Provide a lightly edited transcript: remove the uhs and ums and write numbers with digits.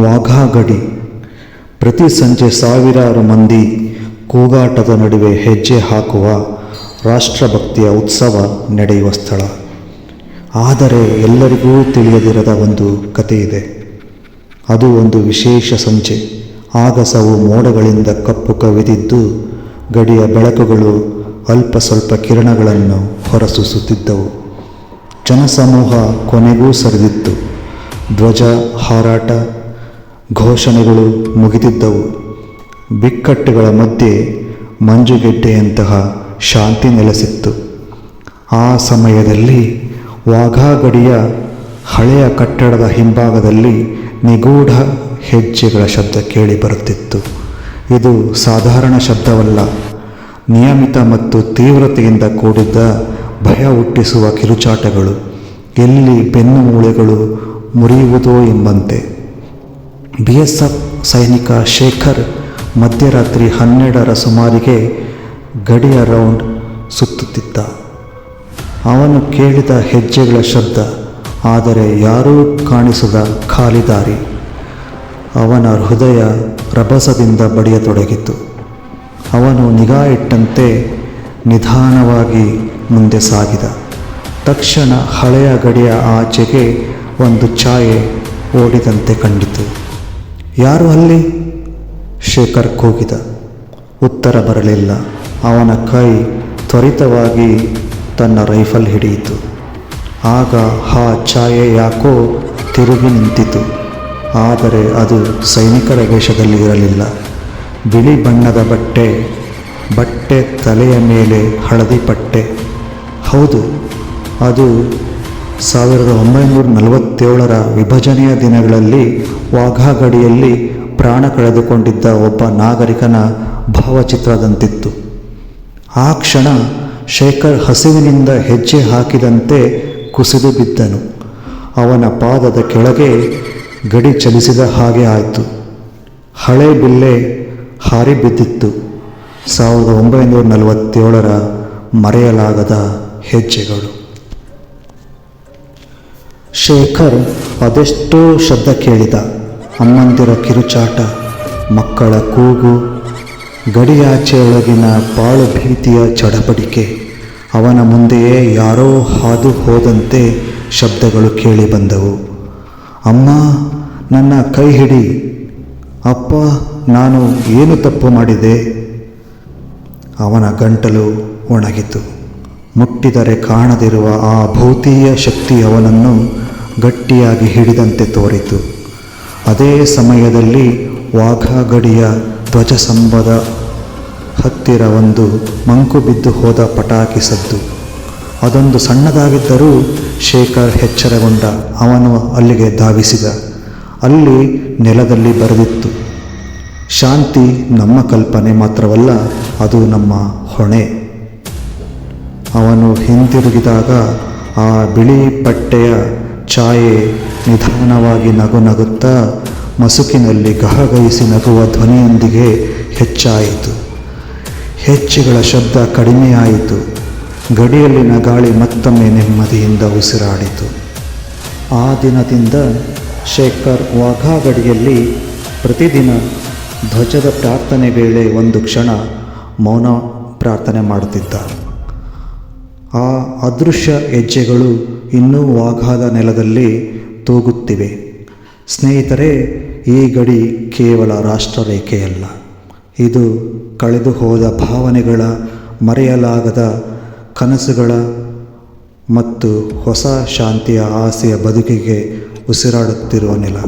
ವಾಘಾ ಗಡಿ. ಪ್ರತಿ ಸಂಜೆ ಸಾವಿರಾರು ಮಂದಿ ಕೂಗಾಟದ ನಡುವೆ ಹೆಜ್ಜೆ ಹಾಕುವ ರಾಷ್ಟ್ರಭಕ್ತಿಯ ಉತ್ಸವ ನಡೆಯುವ ಸ್ಥಳ. ಆದರೆ ಎಲ್ಲರಿಗೂ ತಿಳಿಯದಿರದ ಒಂದು ಕಥೆಯಿದೆ. ಅದು ಒಂದು ವಿಶೇಷ ಸಂಜೆ. ಆಗಸವು ಮೋಡಗಳಿಂದ ಕಪ್ಪು ಕವಿದಿದ್ದು, ಗಡಿಯ ಬೆಳಕುಗಳು ಅಲ್ಪ ಸ್ವಲ್ಪ ಕಿರಣಗಳನ್ನು ಹೊರಸೂಸುತ್ತಿದ್ದವು. ಜನಸಮೂಹ ಕೊನೆಗೂ ಸರಿದಿತ್ತು. ಧ್ವಜ ಹಾರಾಟ, ಘೋಷಣೆಗಳು ಮುಗಿದಿದ್ದವು. ಬಿಕ್ಕಟ್ಟುಗಳ ಮಧ್ಯೆ ಮಂಜುಗೆಡ್ಡೆಯಂತಹ ಶಾಂತಿ ನೆಲೆಸಿತ್ತು. ಆ ಸಮಯದಲ್ಲಿ ವಾಘಾ ಗಡಿಯ ಹಳೆಯ ಕಟ್ಟಡದ ಹಿಂಭಾಗದಲ್ಲಿ ನಿಗೂಢ ಹೆಜ್ಜೆಗಳ ಶಬ್ದ ಕೇಳಿ ಬರುತ್ತಿತ್ತು. ಇದು ಸಾಧಾರಣ ಶಬ್ದವಲ್ಲ, ನಿಯಮಿತ ಮತ್ತು ತೀವ್ರತೆಯಿಂದ ಕೂಡಿದ್ದ ಭಯ ಹುಟ್ಟಿಸುವ ಕಿರುಚಾಟಗಳು. ಎಲ್ಲಿ ಬೆನ್ನು ಮೂಳೆಗಳು ಮುರಿಯುವುದೋ ಎಂಬಂತೆ. BSF ಸೈನಿಕ ಶೇಖರ್ ಮಧ್ಯರಾತ್ರಿ 12ರ ಸುಮಾರಿಗೆ ಗಡಿಯ ರೌಂಡ್ ಸುತ್ತುತ್ತಿದ್ದ. ಅವನು ಕೇಳಿದ ಹೆಜ್ಜೆಗಳ ಶಬ್ದ, ಆದರೆ ಯಾರೂ ಕಾಣಿಸದ ಖಾಲಿ ದಾರಿ. ಅವನ ಹೃದಯ ರಭಸದಿಂದ ಬಡಿಯತೊಡಗಿತು. ಅವನು ನಿಗಾ ಇಟ್ಟಂತೆ ನಿಧಾನವಾಗಿ ಮುಂದೆ ಸಾಗಿದ. ತಕ್ಷಣ ಹಳೆಯ ಗಡಿಯ ಆಚೆಗೆ ಒಂದು ಛಾಯೆ ಓಡಿದಂತೆ ಕಂಡಿತು. ಯಾರು ಅಲ್ಲಿ? ಶೇಖರ್ ಕೂಗಿದ. ಉತ್ತರ ಬರಲಿಲ್ಲ. ಅವನ ಕೈ ತ್ವರಿತವಾಗಿ ತನ್ನ ರೈಫಲ್ ಹಿಡಿಯಿತು. ಆಗ ಆ ಛಾಯೆ ಯಾಕೋ ತಿರುಗಿ ನಿಂತಿತು. ಆದರೆ ಅದು ಸೈನಿಕರ ವೇಷದಲ್ಲಿ ಇರಲಿಲ್ಲ. ಬಿಳಿ ಬಣ್ಣದ ಬಟ್ಟೆ, ತಲೆಯ ಮೇಲೆ ಹಳದಿ ಪಟ್ಟೆ. ಹೌದು, ಅದು 1947ರ ವಿಭಜನೆಯ ದಿನಗಳಲ್ಲಿ ವಾಘಾ ಗಡಿಯಲ್ಲಿ ಪ್ರಾಣ ಕಳೆದುಕೊಂಡಿದ್ದ ಒಬ್ಬ ನಾಗರಿಕನ ಭಾವಚಿತ್ರದಂತಿತ್ತು. ಆ ಕ್ಷಣ ಶೇಖರ್ ಹಸಿವಿನಿಂದ ಹೆಜ್ಜೆ ಹಾಕಿದಂತೆ ಕುಸಿದು ಬಿದ್ದನು. ಅವನ ಪಾದದ ಕೆಳಗೆ ಗಡಿ ಚಲಿಸಿದ ಹಾಗೆ ಆಯಿತು. ಹಳೆ ಬಿಲ್ಲೆ ಹಾರಿ ಬಿದ್ದಿತ್ತು. 1947ರ ಮರೆಯಲಾಗದ ಹೆಜ್ಜೆಗಳು. ಶೇಖರ್ ಅದೆಷ್ಟೋ ಶಬ್ದ ಕೇಳಿದ. ಅಮ್ಮಂದಿರ ಕಿರುಚಾಟ, ಮಕ್ಕಳ ಕೂಗು, ಗಡಿಯಾಚೆಯೊಳಗಿನ ಪಾಳು ಭೀತಿಯ ಚಡಪಡಿಕೆ. ಅವನ ಮುಂದೆಯೇ ಯಾರೋ ಹಾದು ಹೋದಂತೆ ಶಬ್ದಗಳು ಕೇಳಿ ಬಂದವು. ಅಮ್ಮ, ನನ್ನ ಕೈ ಹಿಡಿ. ಅಪ್ಪ, ನಾನು ಏನು ತಪ್ಪು ಮಾಡಿದೆ? ಅವನ ಗಂಟಲು ಒಣಗಿತು. ಮುಟ್ಟಿದರೆ ಕಾಣದಿರುವ ಆ ಭೌತೀಯ ಶಕ್ತಿ ಅವನನ್ನು ಗಟ್ಟಿಯಾಗಿ ಹಿಡಿದಂತೆ ತೋರಿತು. ಅದೇ ಸಮಯದಲ್ಲಿ ವಾಘಾ ಗಡಿಯ ಧ್ವಜಸ್ತಂಭದ ಹತ್ತಿರ ಒಂದು ಮಂಕು ಬಿದ್ದು ಹೋದ ಪಟಾಕಿ ಸದ್ದು. ಅದೊಂದು ಸಣ್ಣದಾಗಿದ್ದರೂ ಶೇಖರ್ ಎಚ್ಚರಗೊಂಡ. ಅವನು ಅಲ್ಲಿಗೆ ಧಾವಿಸಿದ. ಅಲ್ಲಿ ನೆಲದಲ್ಲಿ ಬರೆದಿತ್ತು, ಶಾಂತಿ ನಮ್ಮ ಕಲ್ಪನೆ ಮಾತ್ರವಲ್ಲ, ಅದು ನಮ್ಮ ಹೊಣೆ. ಅವನು ಹಿಂತಿರುಗಿದಾಗ ಆ ಬಿಳಿ ಪಟ್ಟೆಯ ಛಾಯೆ ನಿಧಾನವಾಗಿ ನಗುತ್ತಾ ಮಸುಕಿನಲ್ಲಿ ಗಹಗಹಿಸಿ ನಗುವ ಧ್ವನಿಯೊಂದಿಗೆ ಹೆಚ್ಚಾಯಿತು. ಹೆಜ್ಜೆಗಳ ಶಬ್ದ ಕಡಿಮೆಯಾಯಿತು. ಗಡಿಯಲ್ಲಿನ ಗಾಳಿ ಮತ್ತೊಮ್ಮೆ ನೆಮ್ಮದಿಯಿಂದ ಉಸಿರಾಡಿತು. ಆ ದಿನದಿಂದ ಶೇಖರ್ ವಾಘಾ ಗಡಿಯಲ್ಲಿ ಪ್ರತಿದಿನ ಧ್ವಜದ ಪ್ರಾರ್ಥನೆ ವೇಳೆ ಒಂದು ಕ್ಷಣ ಮೌನ ಪ್ರಾರ್ಥನೆ ಮಾಡುತ್ತಿದ್ದ. ಆ ಅದೃಶ್ಯ ಹೆಜ್ಜೆಗಳು ಇನ್ನೂ ವಾಘಾದ ನೆಲದಲ್ಲಿ ತೂಗುತ್ತಿವೆ. ಸ್ನೇಹಿತರೆ, ಈ ಗಡಿ ಕೇವಲ ರಾಷ್ಟ್ರರೇಖೆಯಲ್ಲ. ಇದು ಕಳೆದು ಹೋದ ಭಾವನೆಗಳ, ಮರೆಯಲಾಗದ ಕನಸುಗಳ ಮತ್ತು ಹೊಸ ಶಾಂತಿಯ ಆಸೆಯ ಬದುಕಿಗೆ ಉಸಿರಾಡುತ್ತಿರುವ ನೆಲ.